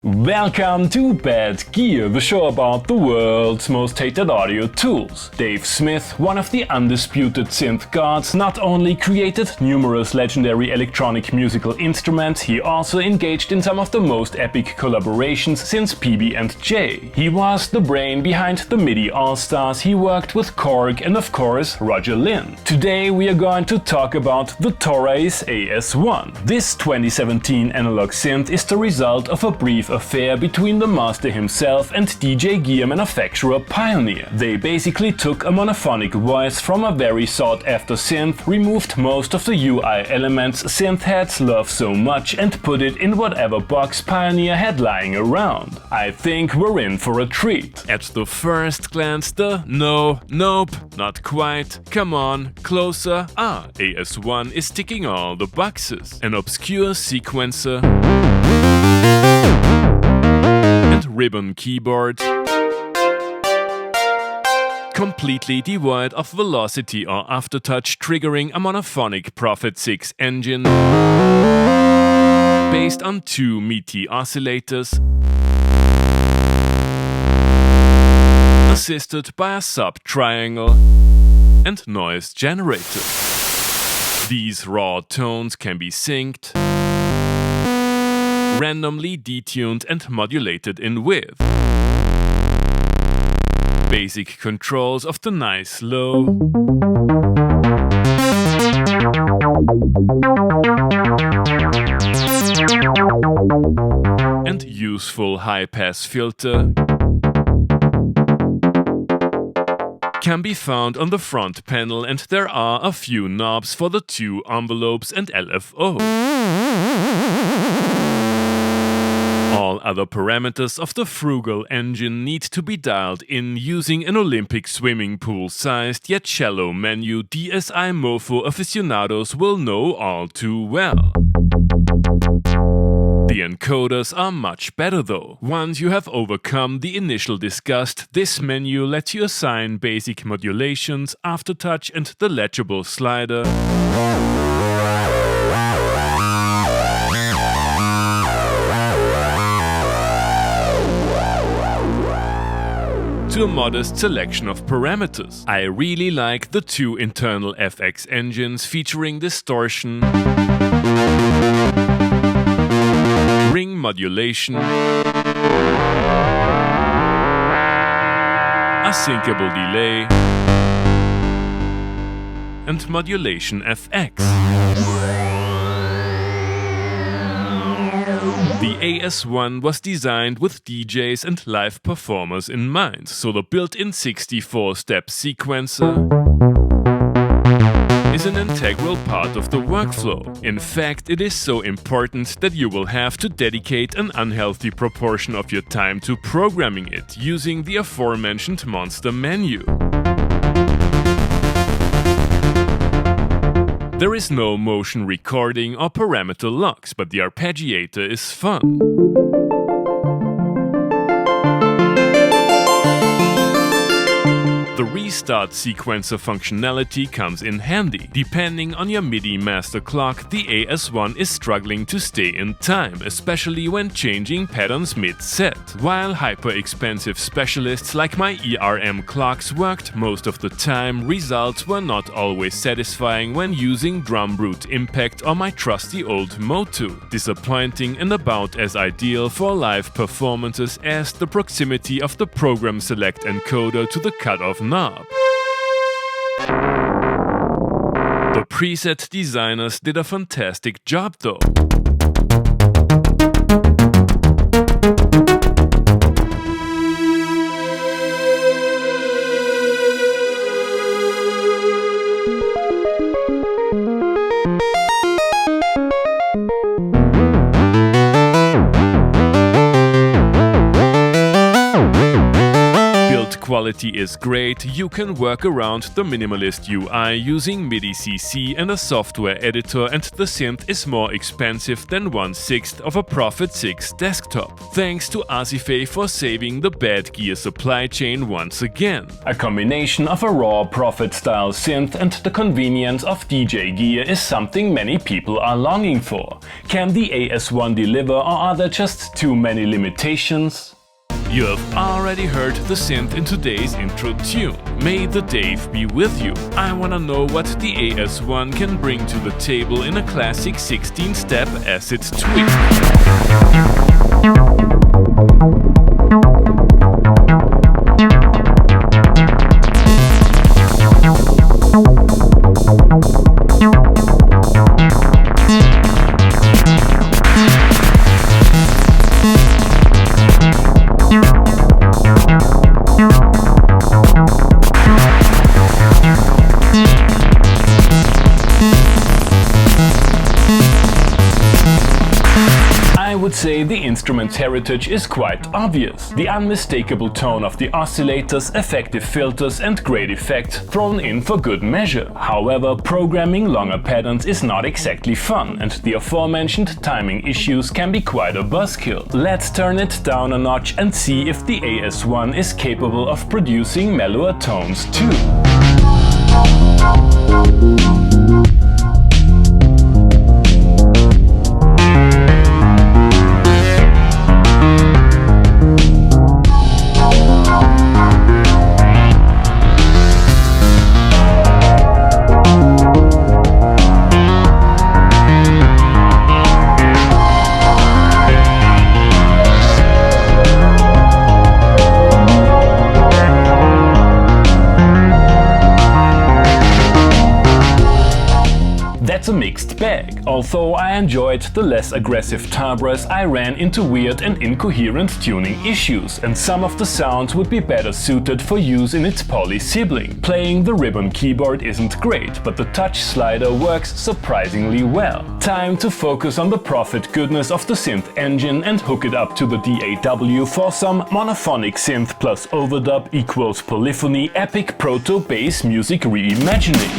Welcome to Bad Gear, the show about the world's most hated audio tools. Dave Smith, one of the undisputed synth gods, not only created numerous legendary electronic musical instruments, he also engaged in some of the most epic collaborations since PB&J. He was the brain behind the Midi All-Stars, he worked with Korg and of course Roger Linn. Today we are going to talk about the Toraiz AS-1. This 2017 analog synth is the result of a brief affair between the master himself and DJ gear manufacturer Pioneer. They basically took a monophonic voice from a very sought after synth, removed most of the UI elements synth heads love so much and put it in whatever box Pioneer had lying around. I think we're in for a treat. At the first glance nope, not quite, come on, closer, AS1 is ticking all the boxes. An obscure sequencer and ribbon keyboard, completely devoid of velocity or aftertouch, triggering a monophonic Prophet 6 engine based on two Midi oscillators, assisted by a sub-triangle and noise generator. These raw tones can be synced, randomly detuned and modulated in width. Basic controls of the nice low and useful high-pass filter can be found on the front panel, and there are a few knobs for the two envelopes and LFO. All other parameters of the frugal engine need to be dialed in using an Olympic swimming pool-sized yet shallow menu DSI Mofo aficionados will know all too well. The encoders are much better though. Once you have overcome the initial disgust, this menu lets you assign basic modulations, aftertouch and the legible slider to a modest selection of parameters. I really like the two internal FX engines featuring distortion, ring modulation, a syncable delay, and modulation FX. The AS1 was designed with DJs and live performers in mind, so the built-in 64-step sequencer is an integral part of the workflow. In fact, it is so important that you will have to dedicate an unhealthy proportion of your time to programming it using the aforementioned monster menu. There is no motion recording or parameter locks, but the Arpeggiator is fun. The restart sequencer functionality comes in handy. Depending on your Midi master clock, the AS1 is struggling to stay in time, especially when changing patterns mid-set. While hyper-expensive specialists like my ERM clocks worked most of the time, results were not always satisfying when using Drum Brute Impact or my trusty old Motu. Disappointing and about as ideal for live performances as the proximity of the program select encoder to the cutoff knob. The preset designers did a fantastic job though. quality is great, you can work around the minimalist UI using Midi CC and a software editor, and the synth is more expensive than 1/6 of a Prophet 6 desktop. Thanks to ASIFEH for saving the bad gear supply chain once again. A combination of a raw Prophet style synth and the convenience of DJ gear is something many people are longing for. Can the AS-1 deliver, or are there just too many limitations? You have already heard the synth in today's intro tune. May the Dave be with you. I wanna know what the AS-1 can bring to the table in a classic 16-step acid tweak. I would say the instrument's heritage is quite obvious. The unmistakable tone of the oscillators, effective filters and great effects thrown in for good measure. However, programming longer patterns is not exactly fun, and the aforementioned timing issues can be quite a buzzkill. Let's turn it down a notch and see if the AS-1 is capable of producing mellower tones too. It's a mixed bag. Although I enjoyed the less aggressive timbres, I ran into weird and incoherent tuning issues, and some of the sounds would be better suited for use in its poly sibling. Playing the ribbon keyboard isn't great, but the touch slider works surprisingly well. Time to focus on the Prophet goodness of the synth engine and hook it up to the DAW for some monophonic synth plus overdub equals polyphony epic proto bass music reimagining.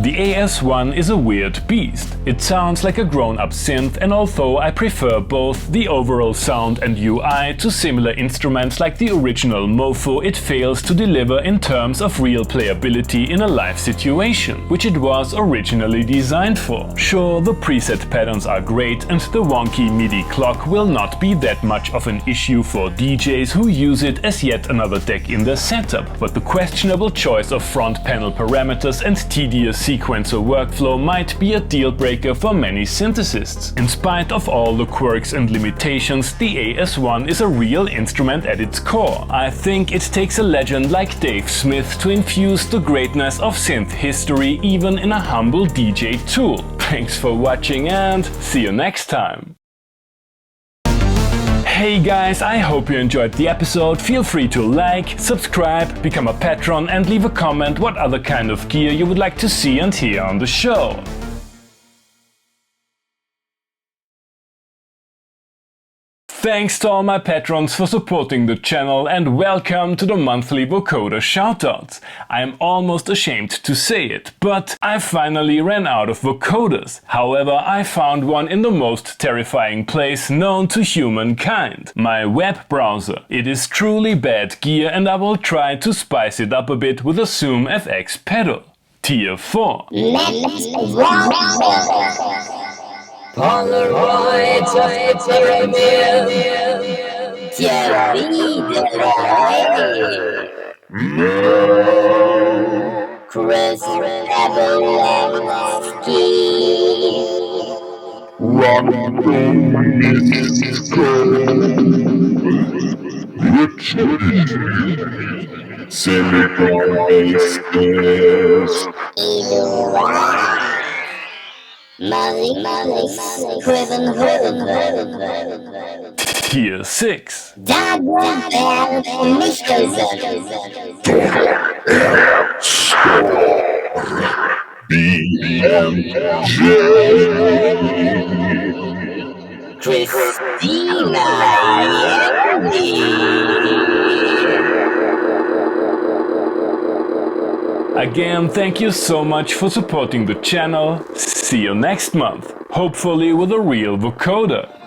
The AS-1 is a weird beast. It sounds like a grown-up synth, and although I prefer both the overall sound and UI to similar instruments like the original Mofo, it fails to deliver in terms of real playability in a live situation, which it was originally designed for. Sure, the preset patterns are great, and the wonky Midi clock will not be that much of an issue for DJs who use it as yet another deck in their setup, but the questionable choice of front panel parameters and tedious sequencer workflow might be a deal breaker for many synthesists. In spite of all the quirks and limitations, the AS-1 is a real instrument at its core. I think it takes a legend like Dave Smith to infuse the greatness of synth history even in a humble DJ tool. Thanks for watching and see you next time! Hey guys, I hope you enjoyed the episode. Feel free to like, subscribe, become a patron and leave a comment what other kind of gear you would like to see and hear on the show. Thanks to all my patrons for supporting the channel, and welcome to the monthly Vocoder shoutouts. I'm almost ashamed to say it, but I finally ran out of vocoders. However, I found one in the most terrifying place known to humankind, my web browser. It is truly bad gear, and I will try to spice it up a bit with a Zoom FX pedal. Tier 4. Polaroids of the pyramid, Chris Abelensky, Rock Silicon bases. Tier 6. Again, thank you so much for supporting the channel. See you next month, hopefully with a real vocoder.